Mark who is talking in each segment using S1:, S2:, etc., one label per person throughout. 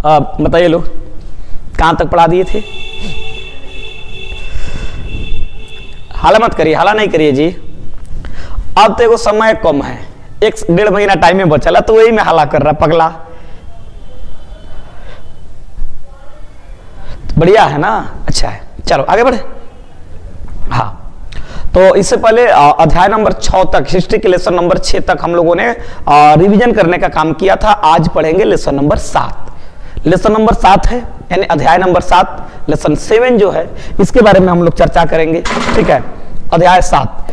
S1: बताइए लोग, कहां तक पढ़ा दिए थे? हाला मत करिए, हाला नहीं करिए जी। अब तो एगो समय कम है, 1-1.5 महीना टाइम में बचला, तो वही में हाला कर रहा पगला। बढ़िया है ना, अच्छा है, चलो आगे बढ़े। हाँ, तो इससे पहले अध्याय नंबर 6 तक, हिस्ट्री के लेसन नंबर 6 तक हम लोगों ने रिवीजन करने का काम किया था। आज पढ़ेंगे लेसन नंबर 7। लेसन नंबर 7 है, यानी अध्याय नंबर 7। लेसन 7 जो है इसके बारे में हम लोग चर्चा करेंगे, ठीक है। अध्याय 7,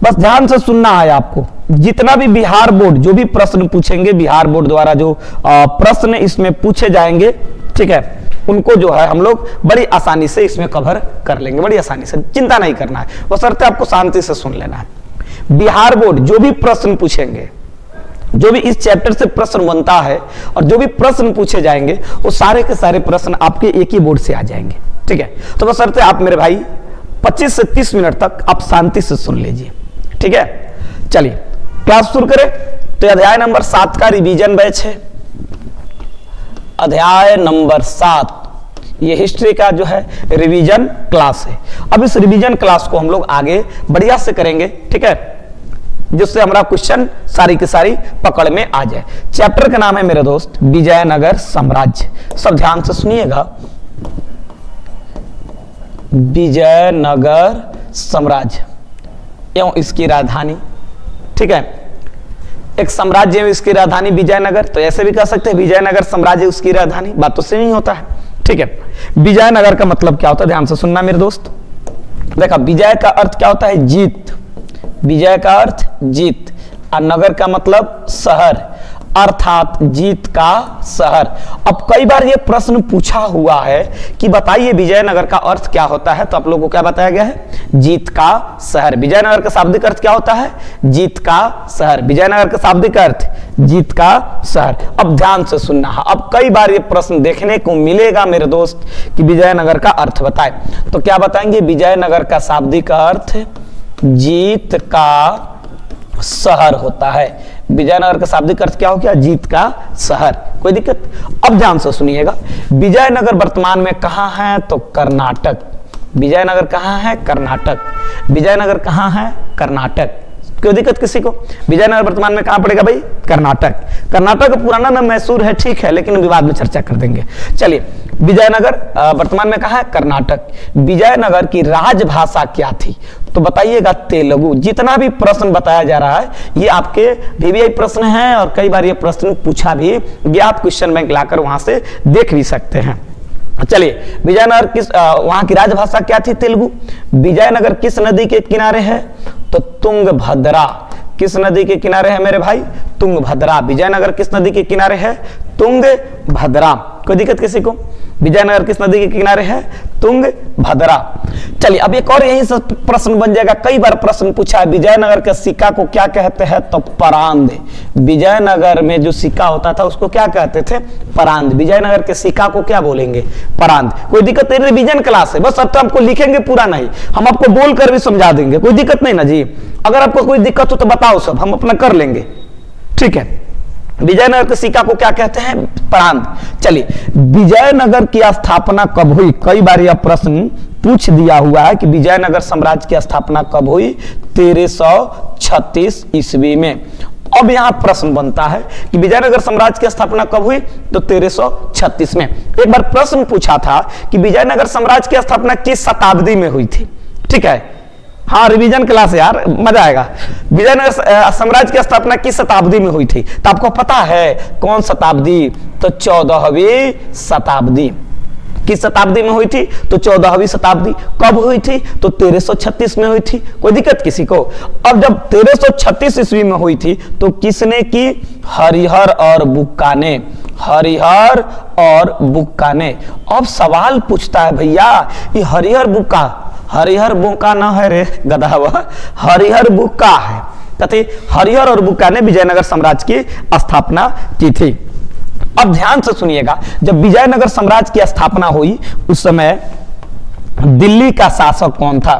S1: बस ध्यान से सुनना है आपको। जितना भी बिहार बोर्ड जो भी प्रश्न पूछेंगे, बिहार बोर्ड द्वारा जो प्रश्न इसमें पूछे जाएंगे, ठीक है, उनको जो है हम लोग बड़ी आसानी से इसमें कवर कर लेंगे, बड़ी आसानी से, चिंता नहीं करना है, बशर्ते आपको शांति से सुन लेना है। बिहार बोर्ड जो भी प्रश्न पूछेंगे, जो भी इस चैप्टर से प्रश्न बनता है और जो भी प्रश्न पूछे जाएंगे, वो सारे के सारे प्रश्न आपके एक ही बोर्ड से आ जाएंगे, ठीक है। तो बशर्ते आप मेरे भाई 25 से 30 मिनट तक आप शांति से सुन लीजिए, ठीक है। चलिए क्लास शुरू करें। तो अध्याय नंबर 7 का रिवीजन बैच है। अध्याय नंबर 7 ये हिस्ट्री का जो है रिवीजन क्लास है। अब इस रिवीजन क्लास को हम लोग आगे बढ़िया से करेंगे, ठीक है, जिससे हमारा क्वेश्चन सारी की सारी पकड़ में आ जाए। चैप्टर का नाम है मेरे दोस्त विजयनगर साम्राज्य। सब ध्यान से सुनिएगा, विजयनगर साम्राज्य एवं इसकी राजधानी, ठीक है। एक साम्राज्य में इसकी राजधानी विजयनगर, तो ऐसे भी कह सकते हैं विजयनगर साम्राज्य उसकी राजधानी, बात तो से नहीं होता है, ठीक है। विजयनगर का मतलब क्या होता है, ध्यान से सुनना मेरे दोस्त। देखा, विजय का अर्थ क्या होता है, जीत। विजय का अर्थ जीत, और नगर का मतलब शहर, अर्थात जीत का शहर। अब कई बार ये प्रश्न पूछा हुआ है कि बताइए विजयनगर का अर्थ क्या होता है, तो आप लोगों को क्या बताया गया है, जीत का शहर। विजयनगर का शाब्दिक अर्थ क्या होता है, जीत का शहर। विजयनगर का शाब्दिक अर्थ जीत का शहर। अब ध्यान से सुनना है, अब कई बार ये प्रश्न देखने को मिलेगा मेरे दोस्त कि विजयनगर का अर्थ बताए, तो क्या बताएंगे, विजयनगर का शाब्दिक अर्थ जीत का शहर होता है। विजयनगर का शाब्दिक अर्थ क्या हो गया, जीत का शहर। कोई दिक्कत? अब ध्यान से सुनिएगा, विजयनगर वर्तमान में कहां है, तो कर्नाटक। विजयनगर कहां है, कर्नाटक। विजयनगर कहां है, कर्नाटक। कोई दिक्कत किसी को? विजयनगर वर्तमान में कहां पड़ेगा भाई, कर्नाटक। कर्नाटक का पुराना नाम मैसूर है, ठीक है, लेकिन विवाद में चर्चा कर देंगे। चलिए, विजयनगर वर्तमान में कहां है, कर्नाटक। विजयनगर की राजभाषा क्या थी, तो बताइएगा तेलुगु। जितना भी प्रश्न बताया जा रहा है ये आपके वीवीआई प्रश्न हैं, और कई बार ये प्रश्न पूछा भी गया, आप क्वेश्चन बैंक लाकर वहां से देख भी सकते हैं। चलिए, विजयनगर किस वहां की राजभाषा क्या थी, तेलुगु। विजयनगर किस नदी के किनारे है, तो तुंगभद्रा। किस नदी के किनारे है मेरे भाई, तुंगभद्रा। विजयनगर किस नदी के किनारे है, तुंगभद्रा। कोई दिक्कत किसी को? विजयनगर किस नदी के किनारे है, तुंगभद्रा। चलिए, अब एक और यही से प्रश्न बन जाएगा, कई बार प्रश्न पूछा है, विजयनगर के सिक्का को क्या कहते हैं, तो परांद। विजयनगर में जो सिक्का होता था उसको क्या कहते थे, परांद। विजयनगर के सिक्का को क्या बोलेंगे, परांद। कोई दिक्कत नहीं, रिवीजन क्लास है, बस अब तो आपको लिखेंगे पूरा नहीं, हम आपको बोलकर भी समझा देंगे, कोई दिक्कत नहीं ना जी। अगर आपको कोई दिक्कत हो तो बताओ, सब हम अपना कर लेंगे, ठीक है। विजयनगर के सिक्का को क्या कहते हैं, परांद। चलिए, विजयनगर की स्थापना कब हुई, कई बार यह प्रश्न पूछ दिया हुआ है कि विजयनगर साम्राज्य की स्थापना कब हुई, 1336 ईस्वी में। अब यहां प्रश्न बनता है कि विजयनगर साम्राज्य की स्थापना कब हुई, तो 1336 में। एक बार प्रश्न पूछा था कि विजयनगर साम्राज्य की स्थापना किस शताब्दी में हुई थी, ठीक है। हाँ, रिवीजन क्लास यार, मजा आएगा। विजयनगर साम्राज्य की स्थापना किस शताब्दी में हुई थी, तो आपको पता है कौन शताब्दी, तो 14वीं शताब्दी। किस शताब्दी में हुई थी, तो 14वीं शताब्दी। कब हुई थी, तो 1336 में हुई थी। कोई दिक्कत किसी को? अब जब 1336 ईस्वी में हुई थी तो किसने की, हरिहर और बुक्का ने। हरिहर और बुक्का ने। अब सवाल पूछता है भैया, ये हरिहर बुक्का, हरिहर बुक्का ना है रे गधा, वह हरिहर बुक्का है। कहते हरिहर और बुक्का ने विजयनगर साम्राज्य की स्थापना की थी। अब ध्यान से सुनिएगा, जब विजयनगर साम्राज्य की स्थापना हुई उस समय दिल्ली का शासक कौन था।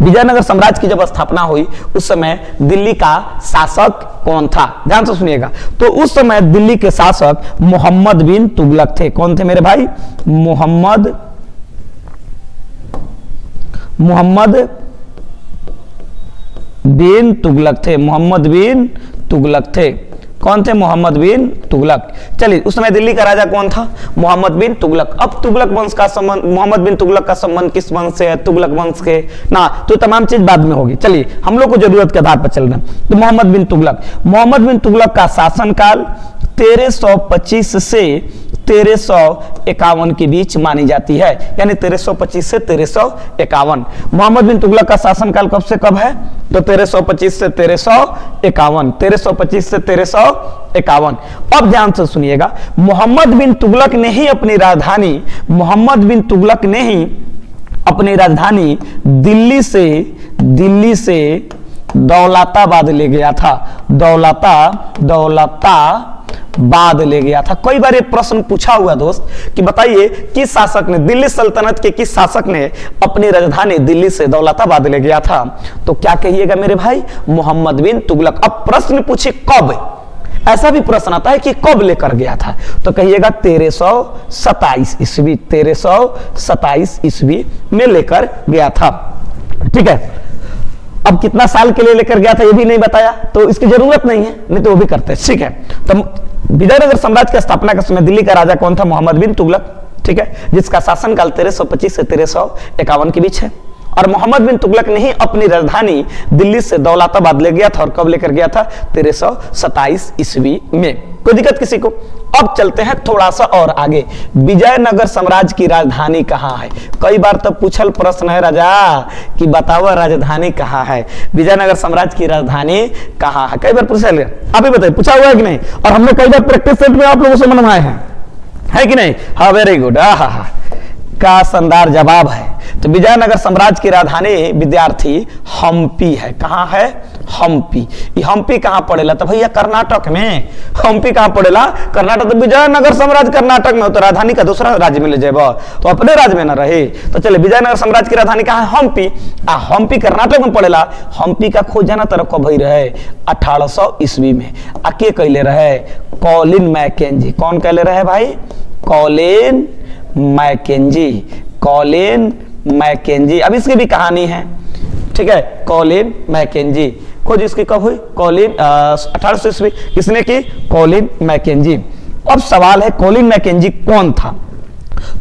S1: विजयनगर साम्राज्य की जब स्थापना हुई उस समय दिल्ली का शासक कौन था, ध्यान से सुनिएगा। तो उस समय दिल्ली के शासक मोहम्मद बिन तुगलक थे। कौन थे मेरे भाई? मोहम्मद बिन तुगलक थे। मोहम्मद बिन तुगलक थे। कौन थे? मोहम्मद बिन तुगलक। चलिए, उस समय दिल्ली का राजा कौन था? मोहम्मद बिन तुगलक। अब तुगलक वंश का संबंध, मोहम्मद बिन तुगलक का संबंध किस वंश से है? तुगलक वंश के ना, तो तमाम चीज बाद में होगी। चलिए, हम लोग को जरूरत के आधार पर चल रहे हैं। तो मोहम्मद बिन तुगलक का शासनकाल 1325 से 1351 के बीच मानी जाती है, यानी 1325 से 1351। मोहम्मद बिन तुगलक का शासनकाल कब से कब है? तो 1325 से 1351, 1325 से 1351। अब ध्यान से सुनिएगा, मोहम्मद बिन तुगलक ने ही अपनी राजधानी दिल्ली से दौलताबाद ले गया था। दौलताबाद ले गया था। कई बार एक प्रश्न पूछा हुआ दोस्त कि बताइए किस शासक ने, दिल्ली सल्तनत के किस शासक ने अपनी राजधानी दिल्ली से दौलताबाद ले गया था? तो क्या कहिएगा मेरे भाई? मोहम्मद बिन तुगलक। अब प्रश्न पूछे कब, ऐसा भी प्रश्न आता है कि कब लेकर गया था, तो कहिएगा 1327 ईस्वी, 1327 ईस्वी में लेकर गया था। ठीक है, अब कितना साल के लिए लेकर गया था ये भी नहीं बताया, तो इसकी जरूरत नहीं है, नहीं तो वो भी करते हैं। ठीक है, तो विजयनगर साम्राज्य की स्थापना के समय दिल्ली का राजा कौन था? मोहम्मद बिन तुगलक। ठीक है, जिसका शासनकाल 1325 से 1351 के बीच है। और मोहम्मद बिन तुगलक ने ही अपनी राजधानी दिल्ली से दौलताबाद ले गया था। और कब लेकर गया था? 1327 ईस्वी में। कोई दिक्कत किसी को? अब चलते हैं थोड़ा सा और आगे। विजयनगर साम्राज्य की राजधानी कहाँ है? कई बार तो पूछल प्रश्न है राजा कि बताओ राजधानी कहाँ है, विजयनगर साम्राज्य की राजधानी कहाँ है? कई बार पूछा गया, अभी बताइए पूछा हुआ है कि नहीं? और हमने कई बार प्रैक्टिस सेट में आप लोगों से मनवाए हैं, है कि नहीं? हाँ, वेरी गुड। का शानदार जवाब है। तो विजयनगर साम्राज्य की राजधानी विद्यार्थी हम्पी है। कहाँ है? हम्पी। ये हम्पी कहाँ पड़ेला? तो भैया कर्नाटक में। हम्पी कहाँ पड़ेला? कर्नाटक। तो विजयनगर साम्राज्य कर्नाटक में, तो राजधानी का दूसरा राज्य में ले जाए तो अपने राज्य में ना रहे। तो चले, विजयनगर साम्राज्य की राजधानी कहाँ है? हम्पी। हम्पी कर्नाटक में पड़ेला। हम्पी का खोज जाना तरफ कब भई रहे? 1800 ईस्वी में। के कैले रहे? Colin McKenzie. कौन कैले रहे भाई? Colin McKenzie. अब इसकी भी कहानी है। ठीक है, कॉलिन मैकेंजी। खोज इसकी कब हुई? कॉलिन 1800 ईस्वी। किसने की? Colin McKenzie. अब सवाल है कॉलिन मैकेंजी कौन था?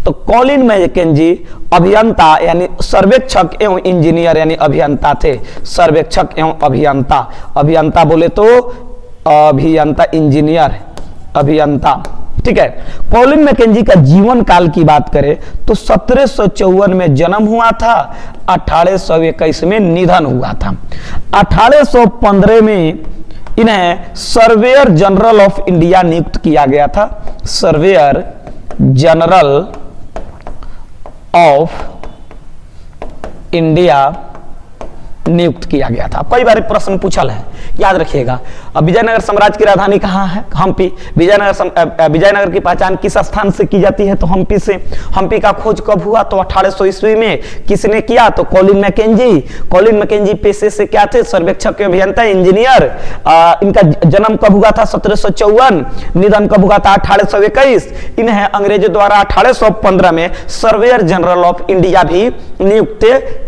S1: तो कॉलिन मैकेंजी अभियंता यानी सर्वेक्षक एवं इंजीनियर यानी अभियंता थे। सर्वेक्षक एवं अभियंता। अभियंता बोले तो अभियंता, इंजीनियर, अभियंता। ठीक है, कॉलिन मैकेंजी का जीवन काल की बात करें तो 1754 में जन्म हुआ था, 1821 में निधन हुआ था। 1815 में इन्हें सर्वेयर जनरल ऑफ इंडिया नियुक्त किया गया था। सर्वेयर जनरल ऑफ इंडिया नियुक्त किया गया था। कई बार प्रश्न पूछल है, याद रखिएगा। अब विजयनगर साम्राज्य की राजधानी कहाँ है? हम्पी। विजयनगर की पहचान किस स्थान से की जाती है? तो हम्पी से। हम्पी का खोज कब हुआ? तो 1800 ईस्वी में। किसने किया? तो कॉलिन मैकेंजी। कॉलिन मैकेंजी पेशे से क्या थे? सर्वेक्षक, अभियंता, इंजीनियर। इनका जन्म कब हुआ था? 1754। निधन कब हुआ था? 1821। इन्हें अंग्रेजों द्वारा 1815 में सर्वेयर जनरल ऑफ इंडिया भी नियुक्त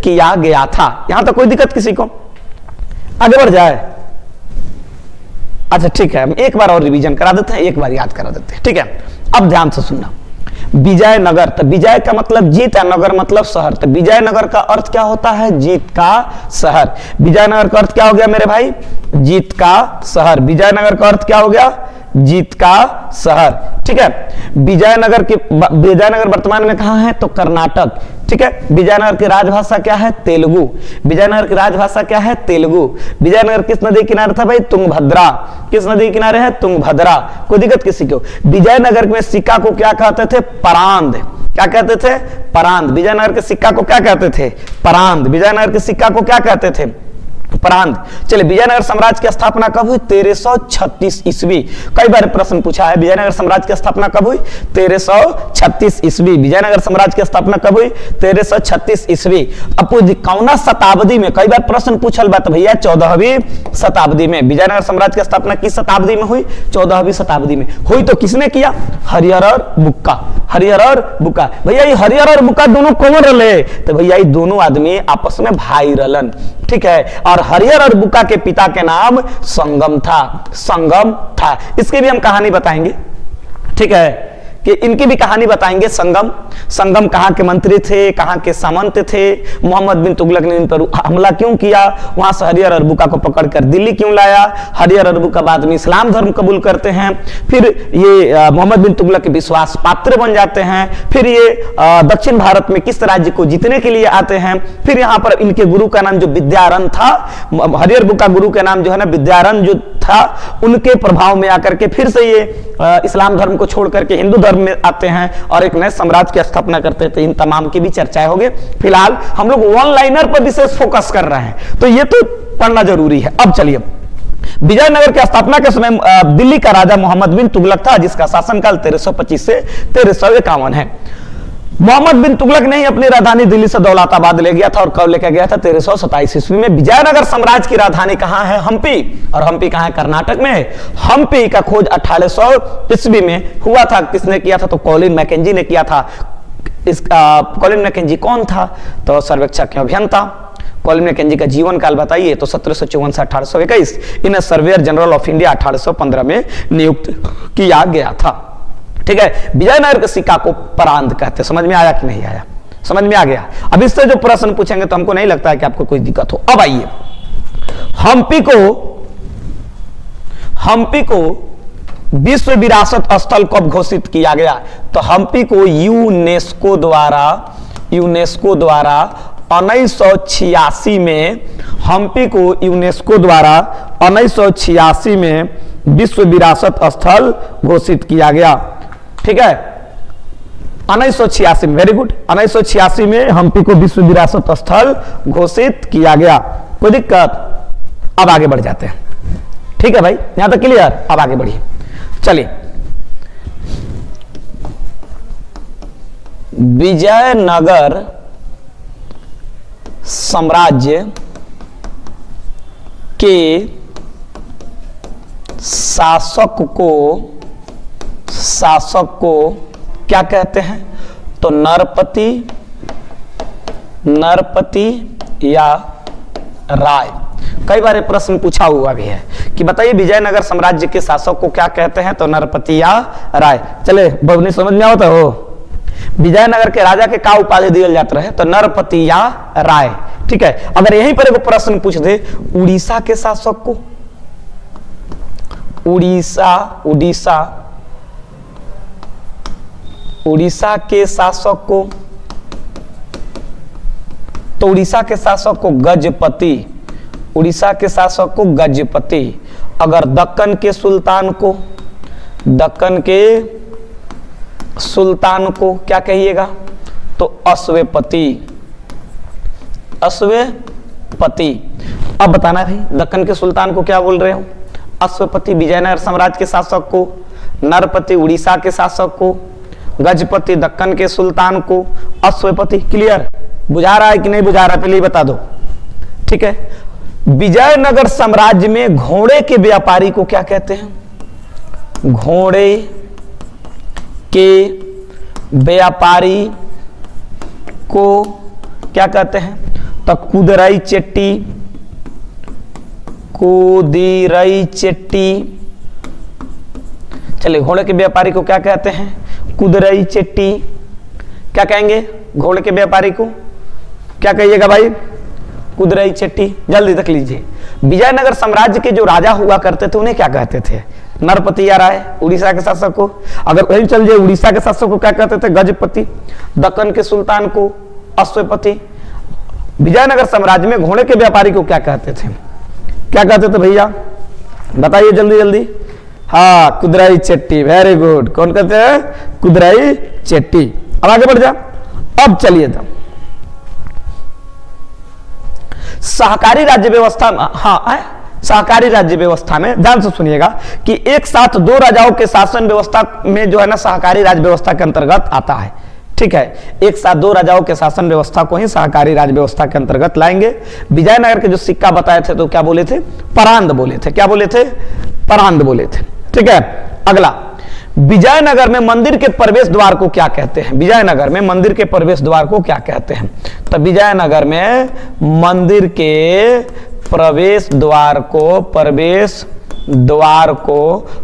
S1: किया गया था। यहां तक कोई दिक्कत किसी को? आगे बढ़ जाए? अच्छा ठीक है, हम एक बार और रिवीजन करा देते हैं, एक बार याद करा देते हैं। ठीक है, अब ध्यान से सुनना। विजयनगर, तो विजय का मतलब जीत है, नगर मतलब शहर। तो विजयनगर का अर्थ क्या होता है? जीत का शहर। विजयनगर का अर्थ क्या हो गया मेरे भाई? जीत का शहर। विजयनगर का अर्थ क्या हो गया? जीत का शहर। ठीक है, विजयनगर वर्तमान में कहां है? तो कर्नाटक। ठीक है, विजयनगर की राजभाषा क्या है? तेलुगु। विजयनगर की राजभाषा क्या है? तेलुगु। विजयनगर किस नदी किनारे था भाई? तुंगभद्रा। किस नदी किनारे है? तुंगभद्रा। कोई दिक्कत किसी को? विजयनगर में सिक्का को क्या कहते थे? परांद। क्या कहते थे? परांद। विजयनगर के सिक्का को क्या कहते थे? परांद। विजयनगर के सिक्का को क्या कहते थे? प्रांत। चलिए, विजयनगर साम्राज्य की स्थापना कब हुई? 1336 ईस्वी। कई बार प्रश्न पूछा है, विजयनगर साम्राज्य की स्थापना कब हुई? 1336 ईस्वी। विजयनगर साम्राज्य की स्थापना कब हुई? 1336 ईस्वी। अब कौन शताब्दी में? कई बार प्रश्न पूछल बात भैया 14वीं शताब्दी में। विजयनगर साम्राज्य की स्थापना किस शताब्दी में हुई? 14वीं शताब्दी में हुई। तो किसने किया? हरिहर और बुक्का। हरिहर और बुक्का। भैया ये हरिहर और बुक्का दोनों कौन रहे? तो भैया ये दोनों आदमी आपस में भाई रलन, ठीक है। और हरिहर और बुक्का के पिता के नाम संगम था। संगम था। इसकी भी हम कहानी बताएंगे, ठीक है, कि इनकी भी कहानी बताएंगे। संगम, संगम कहां के मंत्री थे, कहां के सामंत थे, मोहम्मद बिन तुगलक ने इन पर हमला क्यों किया, वहां से हरिहर और बुक्का को पकड़कर दिल्ली क्यों लाया, हरिहर और बुक्का बाद में इस्लाम धर्म कबूल करते हैं, फिर ये मोहम्मद बिन तुगलक के विश्वास पात्र बन जाते हैं, फिर ये दक्षिण भारत में किस राज्य को जीतने के लिए आते हैं, फिर यहाँ पर इनके गुरु का नाम जो विद्यारण था, हरिहर बुक्का गुरु का नाम जो है ना विद्यारण जो था, उनके प्रभाव में आकर के फिर से ये इस्लाम धर्म को छोड़ करके हिंदू धर्म में आते हैं और एक नए साम्राज्य की स्थापना करते हैं। तो इन तमाम की भी चर्चाएं होगी। फिलहाल हम लोग वन लाइनर पर विशेष फोकस कर रहे हैं, तो ये तो पढ़ना जरूरी है। अब चलिए, विजयनगर की स्थापना के समय दिल्ली का राजा मोहम्मद बिन तुगलक था, जिसका शासनकाल 1325 से 1351 है। मोहम्मद बिन तुगलक ने ही अपनी राजधानी दिल्ली से दौलताबाद ले गया था। और कब लेकर गया था? 1327 ईस्वी में। विजयनगर साम्राज्य की राजधानी कहां है? हम्पी। और हम्पी कहां है? कर्नाटक में। हम्पी का खोज 1800 ईस्वी में हुआ था। किसने किया था? तो कॉलिन मैकेंजी ने किया था। कॉलिन मैकेंजी कौन था? तो सर्वेक्षक अभियंता। कॉलिन मैकेंजी का जीवन काल बताइए, तो 1754 से 1821। इन्हें सर्वेयर जनरल ऑफ इंडिया 1815 में नियुक्त किया गया था, ठीक है। विजयनगर के सिक्का को प्रांत कहते हैं। समझ में आया कि नहीं आया? समझ में आ गया। अब इससे जो प्रश्न पूछेंगे तो हमको नहीं लगता है कि आपको कोई दिक्कत हो। अब आइए, हम्पी को विश्व विरासत स्थल कब घोषित किया गया? तो हम्पी को यूनेस्को द्वारा 1986 में, हम्पी को यूनेस्को द्वारा 1986 में विश्व विरासत स्थल घोषित किया गया, ठीक है। 1986 में, वेरी गुड, 1986 में हम्पी को विश्व विरासत स्थल घोषित किया गया। कोई दिक्कत? अब आगे बढ़ जाते हैं, ठीक है भाई, यहां तक क्लियर? अब आगे बढ़िए। चलिए, विजयनगर साम्राज्य के शासक को क्या कहते हैं? तो नरपति या राय। कई बार प्रश्न पूछा हुआ भी है कि बताइए विजयनगर साम्राज्य के शासक को क्या कहते हैं? तो नरपति या राय। चले, बबनी समझ में आवता हो? विजयनगर के राजा के का उपाधि दिया जाता है? तो नरपति या राय, ठीक है। अगर यहीं पर एक प्रश्न पूछ दे, उड़ीसा के शासक को, उड़ीसा के शासक को, तो उड़ीसा के शासक को गजपति, उड़ीसा के शासक को गजपति। अगर दक्कन के सुल्तान क्या कहिएगा? तो अश्वेपति। अब बताना भाई, दक्कन के सुल्तान को क्या बोल रहे हो? अश्वेपति। विजयनगर साम्राज्य के शासक को नरपति, उड़ीसा के शासक को गजपति, दक्कन के सुल्तान को अश्वेपति। क्लियर? बुझा रहा है कि नहीं बुझा रहा? पहले बता दो, ठीक है। विजयनगर साम्राज्य में घोड़े के व्यापारी को क्या कहते हैं? घोड़े के व्यापारी को क्या कहते हैं? तो कुदरई चेट्टी। चलिए, घोड़े के व्यापारी को क्या कहते हैं? कुदरई चेट्टी। क्या कहेंगे घोड़े के व्यापारी को? क्या कहिएगा भाई? कुदरई चेट्टी। जल्दी तक लीजिए। विजयनगर साम्राज्य के जो राजा हुआ करते थे उन्हें क्या कहते थे? नरपति या राय। उड़ीसा के शासक को, अगर वही चल जाए, उड़ीसा के शासक को क्या कहते थे? गजपति। दक्कन के सुल्तान को अश्वेपति। विजयनगर साम्राज्य में घोड़े के व्यापारी को क्या कहते थे? क्या कहते थे भैया? बताइए जल्दी जल्दी। हाँ, कुदरई चेट्टी। Very good. कौन कहते हैं? कुदरई चेट्टी। अब आगे बढ़ जा। अब चलिए, सहकारी राज्य व्यवस्था, हाँ सहकारी राज्य व्यवस्था में ध्यान से सुनिएगा कि एक साथ दो राजाओं के शासन व्यवस्था में जो है ना सहकारी राज्य व्यवस्था के अंतर्गत आता है। ठीक है, एक साथ दो राजाओं के शासन व्यवस्था को ही सहकारी राज्य व्यवस्था के अंतर्गत लाएंगे। विजयनगर के जो सिक्का बताए थे तो क्या बोले थे? परांद बोले थे। क्या बोले थे? परांद बोले थे। ठीक है, अगला, विजयनगर में मंदिर के प्रवेश द्वार को क्या कहते हैं? विजयनगर में मंदिर के प्रवेश द्वार को क्या कहते हैं? तो विजयनगर में मंदिर के प्रवेश द्वार को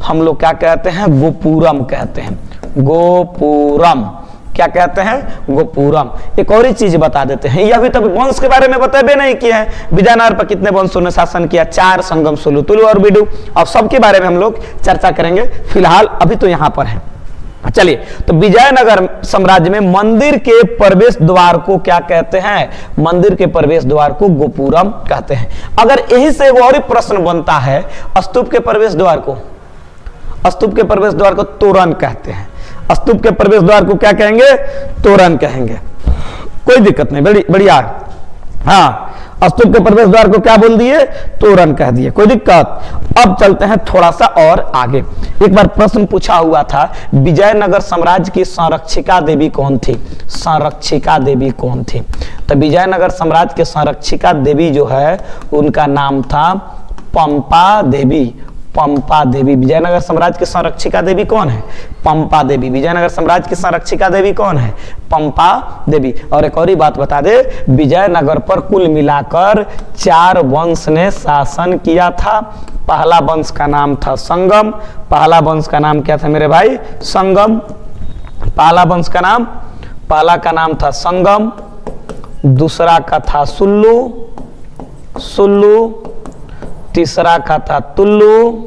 S1: हम लोग क्या कहते हैं? गोपुरम कहते हैं। गोपुरम क्या कहते हैं? गोपुरम। एक और ही चीज बता देते हैं, यह भी तब वंश के बारे में बताए नहीं किए हैं। विजयनगर पर कितने वंशों ने शासन किया? 4, संगम, सुलु, तुलु और बिडु। और सबके बारे में हम लोग चर्चा करेंगे, फिलहाल अभी तो यहां पर है। चलिए, तो विजयनगर साम्राज्य में मंदिर के प्रवेश द्वार को क्या कहते हैं? मंदिर के प्रवेश द्वार को गोपुरम कहते हैं। अगर यही से एक और ही प्रश्न बनता है, स्तूप के प्रवेश द्वार को, स्तूप के प्रवेश द्वार को तोरण कहते हैं। स्तूप के प्रवेश द्वार को क्या कहेंगे? तोरण कहेंगे। कोई दिक्कत नहीं, बढ़िया। हाँ, स्तूप के प्रवेश द्वार को क्या बोल दिए? तोरण कह दिए, कोई दिक्कत। अब चलते हैं थोड़ा सा और आगे। एक बार प्रश्न पूछा हुआ था, विजयनगर साम्राज्य की संरक्षिका देवी कौन थी? संरक्षिका देवी कौन थी? तो विजयनगर साम्राज्य के संरक्षिका देवी जो है उनका नाम था पंपा देवी। पंपा देवी। विजयनगर साम्राज्य की संरक्षिका देवी कौन है? पंपा देवी। विजयनगर साम्राज्य की संरक्षिका देवी कौन है? पंपा देवी। और एक और ही बात बता दे, विजयनगर पर कुल मिलाकर 4 वंश ने शासन किया था। पहला वंश का नाम था संगम। पहला वंश का नाम क्या था मेरे भाई? संगम। पहला वंश का नाम, पहला का नाम था संगम, दूसरा का था सुल्लू, तीसरा का था तुल्लू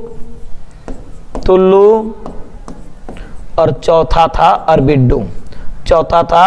S1: और चौथा था अरबिड्डू। चौथा था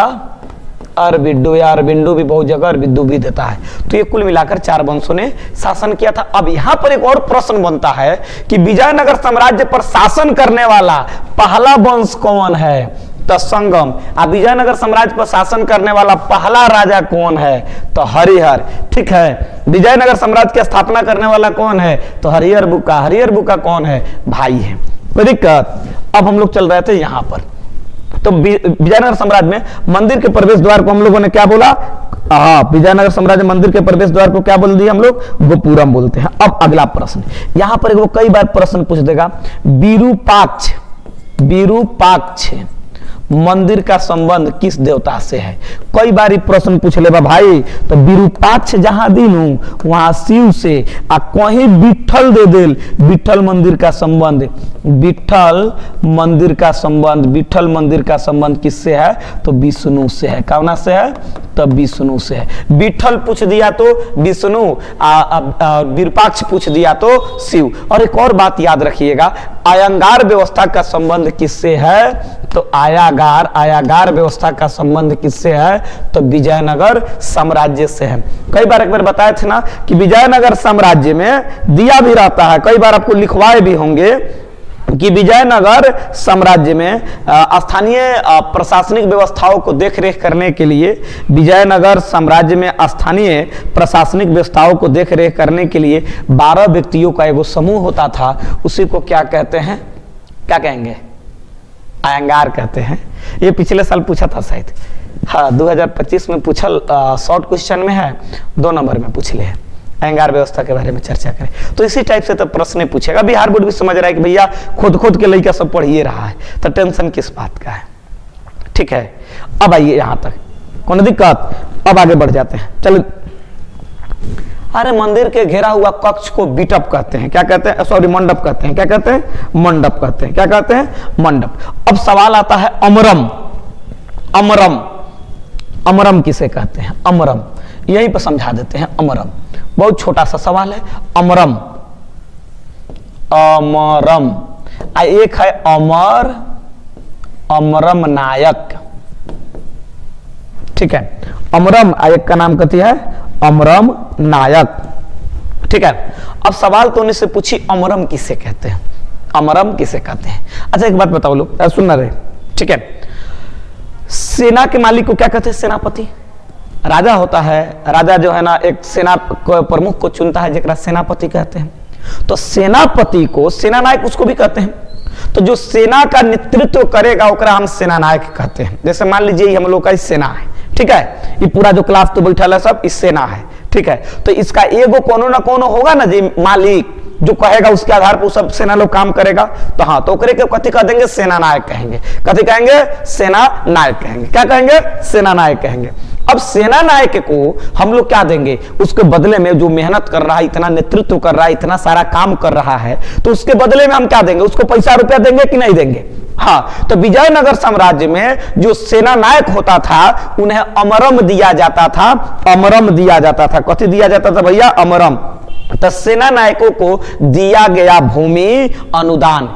S1: अरबिड्डू, या अरबिंडू भी बहुत जगह अरबिड्डू भी देता है। तो ये कुल मिलाकर 4 वंशों ने शासन किया था। अब यहां पर एक और प्रश्न बनता है कि विजयनगर साम्राज्य पर शासन करने वाला पहला वंश कौन है? तो संगम। अब विजयनगर साम्राज्य पर शासन करने वाला पहला राजा कौन है? तो हरिहर। ठीक है, विजयनगर साम्राज्य की स्थापना करने वाला कौन है? तो हरिहर बुक्का। हरिहर बुक्का कौन है? भाई है। कोई दिक्कत? अब हम लोग चल रहे थे यहां पर, तो विजयनगर साम्राज्य में मंदिर के प्रवेश द्वार को हम लोगों ने क्या बोला? विजयनगर साम्राज्य मंदिर के प्रवेश द्वार को क्या बोल दिया हम लोग? गोपुरम बोलते हैं। अब अगला प्रश्न, यहां पर वो कई बार प्रश्न पूछ देगा, विरूपाक्ष मंदिर का संबंध किस देवता से है? कई बार प्रश्न पूछ लेगा भाई। तो विरूपाक्ष जहां दिनू वहां शिव से, आ कहीं विठल दे दिल, विठल मंदिर का संबंध, विठल मंदिर का संबंध किससे है? तो विष्णु से है। कौन से है? तो विष्णु से है। विठल पूछ दिया तो विष्णु, विरूपाक्ष पूछ दिया तो शिव। और एक और बात याद रखिएगा, आयंगार व्यवस्था का संबंध किससे है? तो आयागार व्यवस्था का संबंध किससे है? तो विजयनगर साम्राज्य से है। कई बार एक बार बताए थे ना कि विजयनगर साम्राज्य में दिया भी रहता है, कई बार आपको लिखवाए भी होंगे कि विजयनगर साम्राज्य में स्थानीय प्रशासनिक व्यवस्थाओं को देखरेख करने के लिए, विजयनगर साम्राज्य में स्थानीय प्रशासनिक व्यवस्थाओं को देखरेख करने के लिए 12 व्यक्तियों का एक समूह होता था। उसी को क्या कहते हैं? क्या कहेंगे? आयंगार कहते हैं। ये पिछले साल पूछा था शायद, हाँ 2025 में पूछा, शॉर्ट क्वेश्चन में है, 2 नंबर में पूछ ले। अयंगार व्यवस्था के बारे में चर्चा करें तो इसी टाइप से तो प्रश्न पूछेगा। बिहार बोर्ड भी समझ रहा है कि भैया खुद के लड़का सब पढ़िए रहा है, तो टेंशन किस बात का है। ठीक है, अब आइए यहां तक, कौन दिक्कत? अब आगे बढ़ जाते हैं, चलो। अरे मंदिर के घेरा हुआ कक्ष को बिटअप कहते हैं। क्या कहते हैं? सॉरी, मंडप कहते हैं। क्या कहते हैं? मंडप कहते हैं। क्या कहते हैं? मंडप। अब सवाल आता है अमरम। अमरम किसे कहते हैं? अमरम यहीं पर समझा देते हैं। अमरम बहुत छोटा सा सवाल है। अमरम एक है अमरम नायक। ठीक है, अमरम एक का नाम कहती है अमरम नायक। ठीक है, अब सवाल तो उन्हीं से पूछी, अमरम किसे कहते हैं? अमरम किसे कहते हैं? अच्छा एक बात बताओ लोग, सुनना रहे। ठीक है, सेना के मालिक को क्या कहते हैं? सेनापति। राजा होता है, राजा जो है ना एक सेना प्रमुख को चुनता है जेकरा सेनापति कहते हैं। तो सेनापति को सेना नायक उसको भी कहते हैं। तो जो सेना का नेतृत्व करेगा ओकरा हम सेना नायक कहते हैं। जैसे मान लीजिए हम लोग का सेना है, ठीक है, ये पूरा जो क्लास तो बैठा है सब इस सेना है, ठीक है। तो इसका एगो कोनो ना कोनो होगा ना जी मालिक जो कहेगा, उसके आधार पर सब सेना लोग काम करेगा। तो हाँ, तो ओकरे के कथी कह देंगे, सेना नायक कहेंगे। कथी कहेंगे, सेना नायक कहेंगे। क्या कहेंगे, सेना नायक कहेंगे। अब सेना नायक को हम लोग क्या देंगे, उसके बदले में जो मेहनत कर रहा है, इतना नेतृत्व कर रहा है, इतना सारा काम कर रहा है, तो उसके बदले में हम क्या देंगे, उसको पैसा रुपया देंगे कि नहीं देंगे। हाँ, तो विजयनगर साम्राज्य में जो सेना नायक होता था उन्हें अमरम दिया जाता था। अमरम दिया जाता था। कथी दिया जाता था भैया, अमरम। तो सेना नायकों को दिया गया भूमि अनुदान,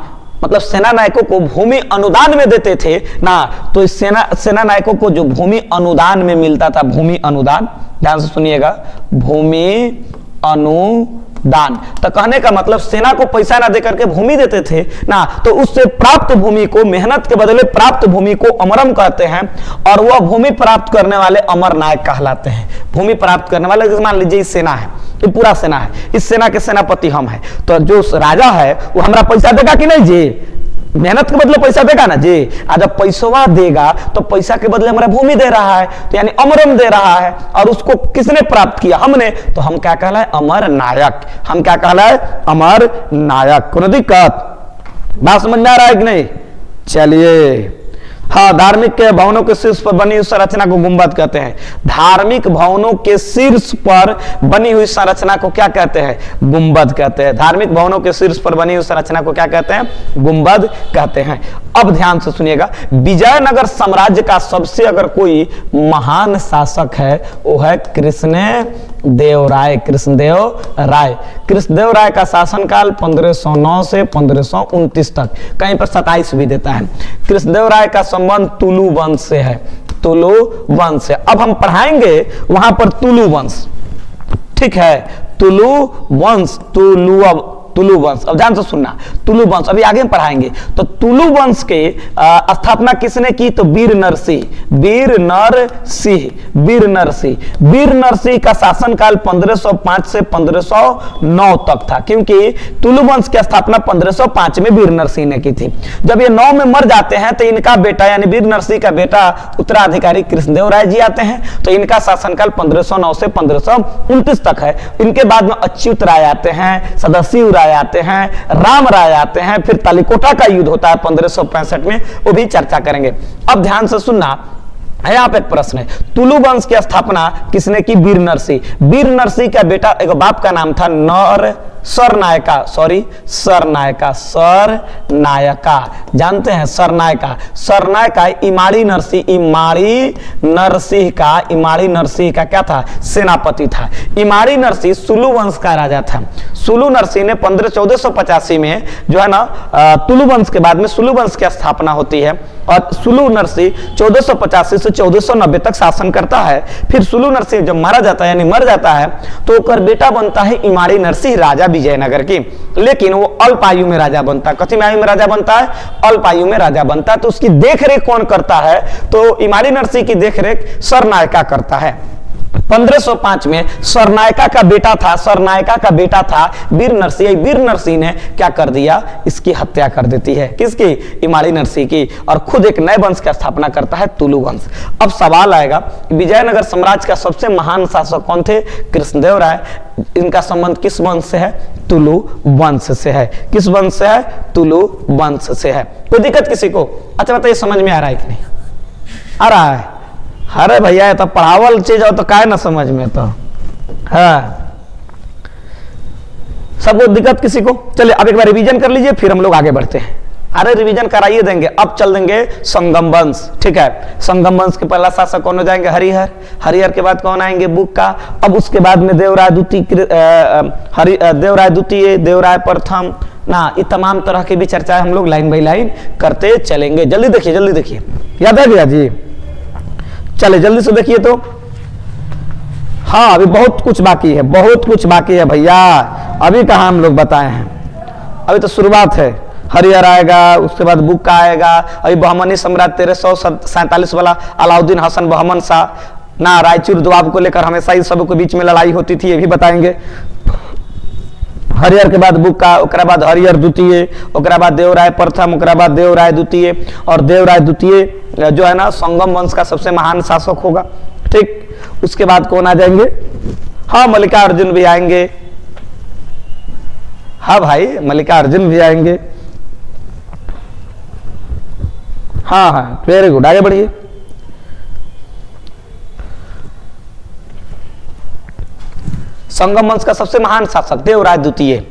S1: मतलब सेना नायकों को भूमि अनुदान में देते थे ना। तो इस सेना नायकों को जो भूमि अनुदान में मिलता था, भूमि अनुदान, ध्यान से सुनिएगा, भूमि अनुदान, तो कहने का मतलब सेना को पैसा ना देकर के भूमि देते थे ना, तो उससे प्राप्त भूमि को, मेहनत के बदले प्राप्त भूमि को अमरम कहते हैं। और वह भूमि प्राप्त करने वाले अमर नायक कहलाते हैं। भूमि प्राप्त करने वाले, मान लीजिए सेना है, ये पूरा सेना है, इस सेना के सेनापति हम हैं, तो जो राजा है वो हमारा पैसा देगा कि नहीं जी, मेहनत के बदले पैसा देगा ना जी। आज जब पैसा देगा तो पैसा के बदले हमारा भूमि दे रहा है, तो यानी अमरम दे रहा है। और उसको किसने प्राप्त किया, हमने। तो हम क्या कहलाए, अमर नायक। हम क्या कहलाए, अमर नायक। कोई दिक्कत, बात समझ में आ रहा है कि नहीं। चलिए, हाँ, धार्मिक के भवनों के शीर्ष पर बनी हुई संरचना को गुंबद कहते हैं। धार्मिक भवनों के शीर्ष पर बनी हुई संरचना को क्या कहते हैं, गुंबद कहते हैं। धार्मिक भवनों के शीर्ष पर बनी हुई संरचना को क्या कहते हैं, गुंबद कहते हैं। अब ध्यान से सुनिएगा, विजयनगर साम्राज्य का सबसे अगर कोई महान शासक है वो है कृष्णदेव राय। कृष्णदेव राय। कृष्णदेव राय का शासनकाल 1509 से 1529 तक, कहीं पर 27 भी देता है। कृष्णदेव राय का संबंध तुलु वंश से है। तुलु वंश से अब हम पढ़ाएंगे वहां पर तुलु वंश, ठीक है, तुलु वंश, तुलु वंश। अब ध्यान से सुनना, तुलु वंश अभी आगे हम पढ़ाएंगे। तो तुलु वंश के स्थापना किसने की, तो वीर नरसिंह। वीर नरसिंह, वीर नरसिंह। वीर नरसिंह का शासनकाल 1505 से 1509 तक था, क्योंकि तुलु वंश की स्थापना 1505 में वीर नरसिंह ने की थी। जब ये 9 में मर जाते हैं तो इनका बेटा यानी वीर नरसिंह का बेटा उत्तराधिकारी कृष्णदेव राय जी आते हैं। तो इनका शासनकाल 1509 से 1529 तक है। इनके बाद में अच्युत राय आते हैं, सदाशिव राय आते हैं, राम राय आते हैं, फिर तालिकोटा का युद्ध होता है 1565 में, वो भी चर्चा करेंगे। अब ध्यान से सुनना, यहाँ पे एक प्रश्न है, तुलु वंश की स्थापना किसने की, वीर नरसिंह। वीर नरसिंह का बेटा, एक बाप का नाम था सरनायका, सरनायका, जानते हैं सरनायका। सरनायका इमाड़ी नरसिंह का क्या था, सेनापति था। इमाड़ी नरसिंह सुलु वंश का राजा था। सुलु नरसिंह ने 1485 में जो है ना तुलु वंश के बाद में सुलु वंश की स्थापना होती है। और सुलु नरसिंह 1485 से 1490 तक शासन करता है। फिर सुलु नरसिंह जब मारा जाता है यानी मर जाता है, तो ओकर बेटा बनता है इमाड़ी नरसिंह, राजा विजयनगर की। लेकिन वो अल्प आयु में राजा बनता है। कथी में आयु में राजा बनता है, अल्प आयु में राजा बनता है। तो उसकी देखरेख कौन करता है, तो इमाड़ी नरसिंह की देखरेख सरनायका करता है। 1505 में सरनायका का बेटा था वीर नरसिंह। वीर नरसिंह ने क्या कर दिया, इसकी हत्या कर देती है, किसकी, इमाड़ी नरसिंह की, और खुद एक नए वंश की स्थापना करता है, तुलु वंश। अब सवाल आएगा, विजयनगर साम्राज्य का सबसे महान शासक कौन थे, कृष्णदेव राय। इनका संबंध किस वंश से है, तुलु वंश से है। किस वंश से है, तुलु वंश से है। कोई दिक्कत किसी को? अच्छा बताइए, समझ में आ रहा है कि नहीं आ रहा है? अरे भैया ये तो पढ़ावल चीज हो तो काय ना समझ में, तो है सबको दिक्कत किसी को? चलिए अब एक बार रिवीजन कर लीजिए, फिर हम लोग आगे बढ़ते हैं। अरे रिवीजन कराइए देंगे। अब चल देंगे संगम वंश, ठीक है। संगम वंश के पहला शासक कौन हो जाएंगे, हरिहर। हरिहर के बाद कौन आएंगे, बुक्का। अब उसके बाद में देवराय द्वितीय, देवराय प्रथम ना, ये तमाम तरह की भी चर्चा हम लोग लाइन बाई लाइन करते चलेंगे। जल्दी देखिए, याद है भैया जी? चले जल्दी से देखिए तो। हाँ, अभी बहुत कुछ बाकी है भैया। अभी कहाँ हम लोग बताए हैं, अभी तो शुरुआत है। हरिहर आएगा, उसके बाद बुक्का आएगा, अभी बहमनी सम्राट 1347 वाला अलाउद्दीन हसन बहमन शाह, ना रायचूर दोआब को लेकर हमेशा ही सबके बीच में लड़ाई होती थी, ये भी बताएंगे। हरिहर के बाद बुक्का, ओकरा बाद हरिहर द्वितीय, ओकरा बाद देवराय प्रथम, ओकरा बाद देवराय द्वितीय, और देवराय द्वितीय जो है ना संगम वंश का सबसे महान शासक होगा। ठीक, उसके बाद कौन आ जाएंगे? हाँ मल्लिकार्जुन भी आएंगे। हाँ भाई मल्लिकार्जुन भी आएंगे। हाँ हाँ वेरी गुड, आगे बढ़िए। संगम वंश का सबसे महान शासक देवराय द्वितीय।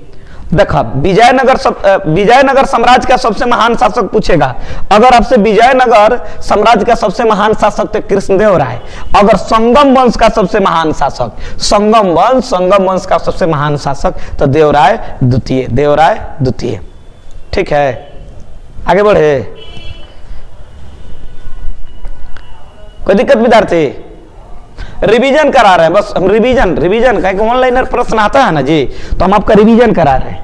S1: देखा विजयनगर साम्राज्य का सबसे महान शासक पूछेगा। अगर आपसे विजयनगर साम्राज्य का सबसे महान शासक तो कृष्णदेव राय। अगर संगम वंश का सबसे महान शासक, संगम वंश का सबसे महान शासक तो देवराय द्वितीय। ठीक है, आगे बढ़े। कोई दिक्कत विद्यार्थी? रिवीजन करा रहे हैं बस हम, रिवीजन का ऑनलाइन प्रश्न आता है ना जी, तो हम आपका रिवीजन करा रहे हैं।